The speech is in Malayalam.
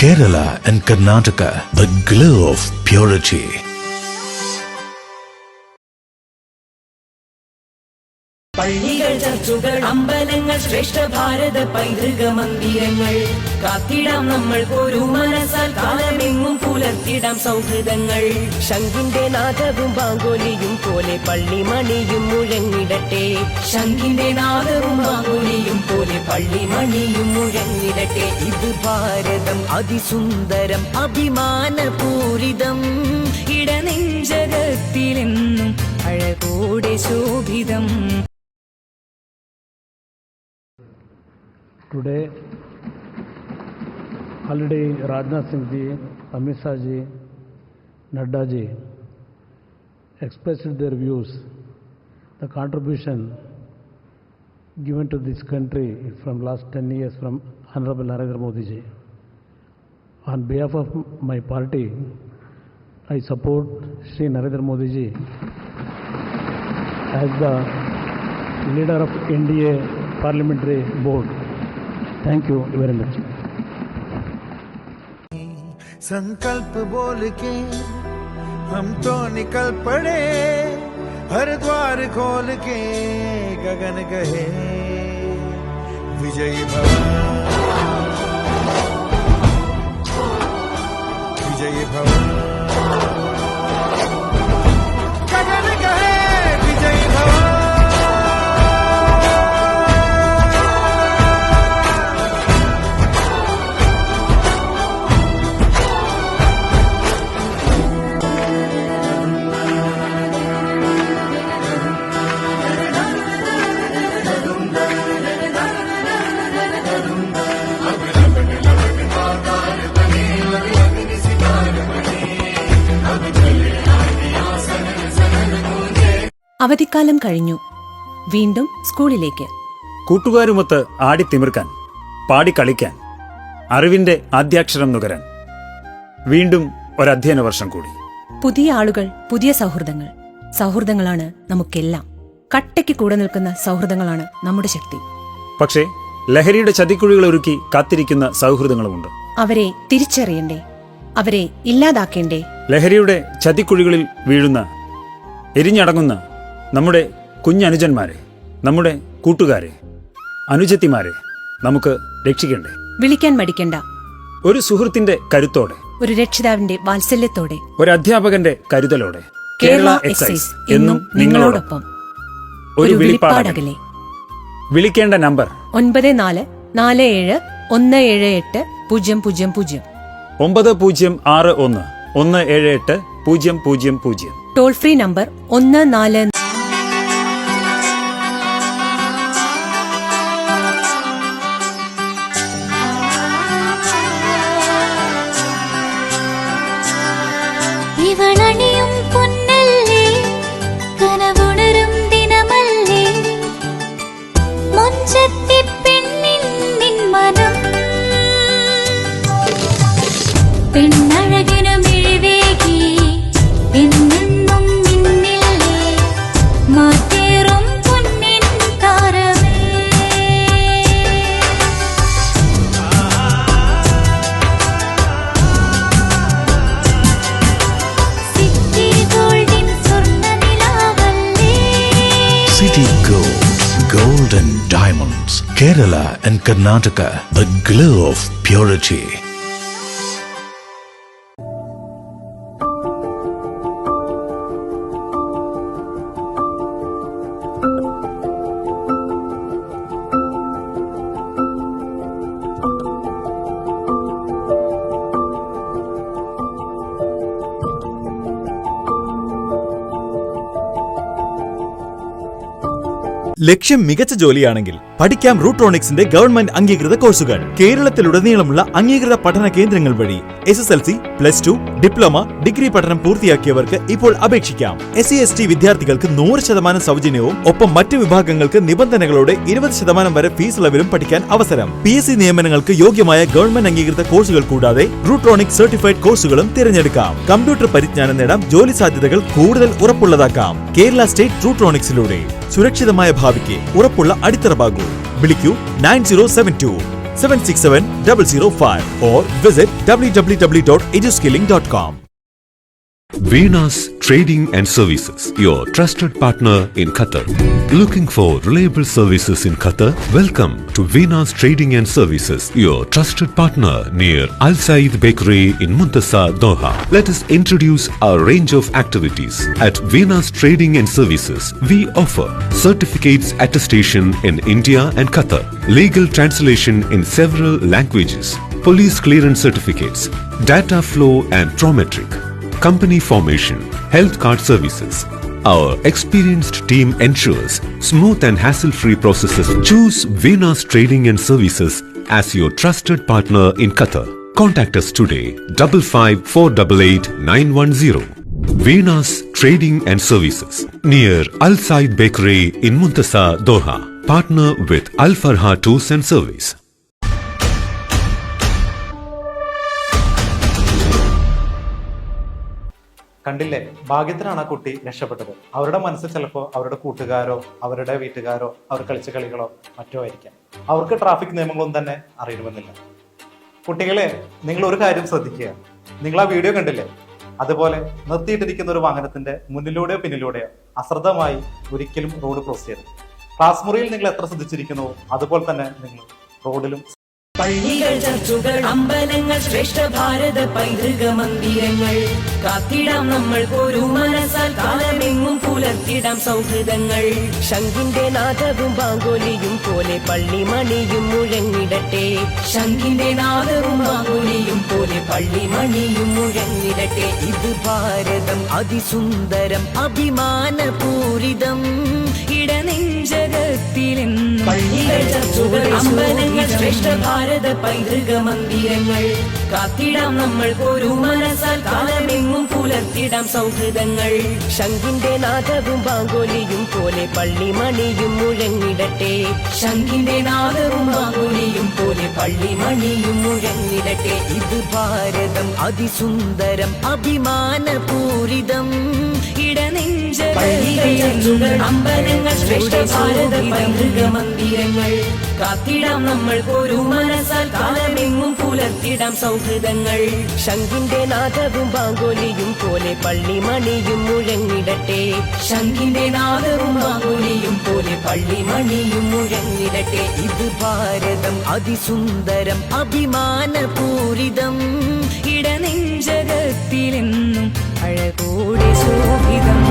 Kerala and Karnataka, the glow of purity. പള്ളികൾ, ചർച്ചുകൾ, അമ്പലങ്ങൾ, ശ്രേഷ്ഠ ഭാരത പൈതൃക മന്ദിരങ്ങൾ കാത്തിടാം നമ്മൾ ഒരു മനസ്സാൽ, കാലമെങ്ങും പുലർത്തിടാം സൗഹൃദങ്ങൾ. ശംഖിന്റെ നാദവും ബാങ്കോലിയും പോലെ പള്ളിമണിയും മുഴങ്ങിടട്ടെ. ശംഖിന്റെ നാദവും ബാങ്കോലിയും പോലെ പള്ളിമണിയും മുഴങ്ങിടട്ടെ. ഇത് ഭാരതം അതിസുന്ദരം അഭിമാനപൂരിതം, ഇടനെഞ്ചകത്തിലെന്നും അഴകോടെ ശോഭിതം. Today, already Rajnath Singh ji, Amit Shah ji, Nadda ji expressed their views, the contribution given to this country from last 10 years from Honorable Narendra Modi ji. On behalf of my party, I support Shri Narendra Modi ji as the leader of NDA Parliamentary Board. Thank you very much. संकल्प बोल के हम तो निकल पड़े, हर द्वार खोल के गगन कहे विजयी भव, विजयी भव, गगन कहे विजयी भव. അവധിക്കാലം കഴിഞ്ഞു. വീണ്ടും സ്കൂളിലേക്ക്. കൂട്ടുകാരുമൊത്ത് ആടിത്തിമിർക്കാൻ, പാടിക്കളിക്കാൻ, അറിവിന്റെ ആദ്യാക്ഷരം നുകരാൻ. വീണ്ടും ഒരധ്യയന വർഷം കൂടി. പുതിയ ആളുകൾ, പുതിയ സൗഹൃദങ്ങൾ. സൗഹൃദങ്ങളാണ് നമുക്കെല്ലാം. കട്ടയ്ക്ക് കൂടെ നിൽക്കുന്ന സൗഹൃദങ്ങളാണ് നമ്മുടെ ശക്തി. പക്ഷേ ലഹരിയുടെ ചതിക്കുഴികൾ ഒരുക്കി കാത്തിരിക്കുന്ന സൗഹൃദങ്ങളുമുണ്ട്. അവരെ തിരിച്ചറിയണ്ടേ? അവരെ ഇല്ലാതാക്കേണ്ടേ? ലഹരിയുടെ ചതിക്കുഴികളിൽ വീഴുന്ന, എരിഞ്ഞടങ്ങുന്ന നമ്മുടെ കുഞ്ഞനുജന്മാരെ, നമ്മുടെ കൂട്ടുകാരെ, അനുജത്തിമാരെ നമുക്ക് രക്ഷിക്കണ്ടേ? വിളിക്കാൻ മടിക്കണ്ട. ഒരു സുഹൃത്തിന്റെ കരുത്തോടെ, ഒരു രക്ഷിതാവിന്റെ വാത്സല്യത്തോടെ, ഒരു അധ്യാപകന്റെ കരുതലോടെ കേരള എക്സൈസ് എന്നും നിങ്ങളോടൊപ്പം. ഒരു വിളിപ്പാടകലെ. വിളിക്കേണ്ട നമ്പർ 9447178000 9061178000. Toll free number 14. ഇവളണിയും പൊന്നല്ലേ, കനവുണരും ദിനമല്ലേ, മൊഞ്ചത്തി പെണ്ണിൻ നിൻ മനം, പെണ്ണഴകിനു മിഴിവേകി എന്നെന്നും നിന്നില്ലേ, മാറ്റേറും പൊന്നിൻ താരമേ. City Gold, Gold and Diamonds. Kerala and Karnataka, the glow of purity. ലക്ഷ്യം മികച്ച ജോലിയാണെങ്കിൽ പഠിക്കാം റൂട്രോണിക്സിന്റെ ഗവൺമെന്റ് അംഗീകൃത കോഴ്സുകൾ. കേരളത്തിലുടനീളമുള്ള അംഗീകൃത പഠന കേന്ദ്രങ്ങൾ വഴി SSLC, +2, ഡിപ്ലോമ, ഡിഗ്രി പഠനം പൂർത്തിയാക്കിയവർക്ക് ഇപ്പോൾ അപേക്ഷിക്കാം. SC/ST വിദ്യാർത്ഥികൾക്ക് 100% സൗജന്യവും ഒപ്പം മറ്റു വിഭാഗങ്ങൾക്ക് നിബന്ധനകളോടെ 20% വരെ ഫീസ് ഇളവിലും പഠിക്കാൻ അവസരം. PSC നിയമനങ്ങൾക്ക് യോഗ്യമായ ഗവൺമെന്റ് അംഗീകൃത കോഴ്സുകൾ കൂടാതെ റൂട്രോണിക്സ് സർട്ടിഫൈഡ് കോഴ്സുകളും തിരഞ്ഞെടുക്കാം. കമ്പ്യൂട്ടർ പരിജ്ഞാനം നേടാം, ജോലി സാധ്യതകൾ കൂടുതൽ ഉറപ്പുള്ളതാക്കാം. കേരള സ്റ്റേറ്റ് റൂട്രോണിക്സിലൂടെ സുരക്ഷിതമായ ഭാവിക്ക് ഉറപ്പുള്ള അടിത്തറ പാകൂ. വിളിക്കൂ 9072 767005 or visit www.eduskilling.com. Venus Trading and Services, your trusted partner in Qatar. Looking for reliable services in Qatar? Welcome to Venus Trading and Services, your trusted partner near Al Said Bakery in Muntasa, Doha. Let us introduce our range of activities. At Venus Trading and Services, we offer certificates attestation in India and Qatar, legal translation in several languages, police clearance certificates, data flow and Trometric, company formation, health card services. Our experienced team ensures smooth and hassle-free processes. Choose Venus Trading and Services as your trusted partner in Qatar. Contact us today, 55488910. Venus Trading and Services, near Al Said Bakery in Muntasa, Doha. Partner with Al Farha Tours and Service. കണ്ടില്ലേ, ഭാഗ്യത്തിനാണ് ആ കുട്ടി രക്ഷപ്പെട്ടത്. അവരുടെ മനസ്സിൽ ചിലപ്പോൾ അവരുടെ കൂട്ടുകാരോ അവരുടെ വീട്ടുകാരോ അവർ കളിച്ച കളികളോ മറ്റോ ആയിരിക്കാം. അവർക്ക് ട്രാഫിക് നിയമങ്ങളൊന്നും തന്നെ അറിയണമെന്നില്ല. കുട്ടികളെ, നിങ്ങൾ ഒരു കാര്യം ശ്രദ്ധിക്കുക. നിങ്ങൾ ആ വീഡിയോ കണ്ടില്ലേ? അതുപോലെ നിർത്തിയിട്ടിരിക്കുന്ന ഒരു വാഹനത്തിന്റെ മുന്നിലൂടെയോ പിന്നിലൂടെയോ അശ്രദ്ധമായി ഒരിക്കലും റോഡ് ക്രോസ് ചെയ്യരുത്. ക്ലാസ് മുറിയിൽ നിങ്ങൾ എത്ര ശ്രദ്ധിച്ചിരിക്കുന്നുവോ അതുപോലെ തന്നെ നിങ്ങൾ റോഡിലും. പള്ളികൾ, ചർച്ചുകൾ, അമ്പലങ്ങൾ, ശ്രേഷ്ഠ ഭാരത പൈതൃക മന്ദിരങ്ങൾ കാത്തിടാം നമ്മൾ ഒരു മനസ്സാൽ, കാലമെങ്ങും പുലർത്തിടാം സൗഹൃദങ്ങൾ. ശംഖിന്റെ നാദവും ബാങ്കോലിയും പോലെ പള്ളിമണിയും മുഴങ്ങിടട്ടെ. ശംഖിന്റെ നാദവും ബാങ്കോലിയും പോലെ പള്ളിമണിയും മുഴങ്ങിടട്ടെ. ഇത് ഭാരതം അതിസുന്ദരം അഭിമാനപൂരിതം ഇടനെഞ്ചകത്തിലെന്നും. പള്ളികൾ, ചർച്ചുകൾ, അമ്പലങ്ങൾ, ശ്രേഷ്ഠ ഭാരത പൈതൃക മന്ദിരങ്ങൾ കാത്തിടാം നമ്മൾ ഒരു മനസ്സാൽ, കാലമെങ്ങും പുലർത്തിടാം സൗഹൃദങ്ങൾ. ശംഖിന്റെ നാദവും ബാങ്കോലിയും പോലെ പള്ളിമണിയും മുഴങ്ങിടട്ടെ. ശംഖിന്റെ നാദവും ബാങ്കോലിയും പോലെ പള്ളിമണിയും മുഴങ്ങിടട്ടെ. ഇത് ഭാരതം അതിസുന്ദരം അഭിമാനപൂരിതം ഇടനെഞ്ചകത്തിലെന്നും. അമ്പലങ്ങൾ, ശ്രേഷ്ഠ ഭാരത പൈതൃക മന്ദിരങ്ങൾ കാത്തിടാം നമ്മൾ ഒരു മനസ്സാൽ, കാലമെങ്ങും പുലർത്തിടാം സൗഹൃദങ്ങൾ. ശംഖിന്റെ നാദവും ബാങ്കോലിയും പോലെ പള്ളിമണിയും മുഴങ്ങിടട്ടെ. ശംഖിന്റെ നാദവും ബാങ്കോലിയും പോലെ പള്ളിമണിയും മുഴങ്ങിടട്ടെ. ഇത് ഭാരതം അതിസുന്ദരം അഭിമാനപൂരിതം ഇടനെഞ്ചകത്തിലെന്നും അഴകോടെ ശോഭിതം.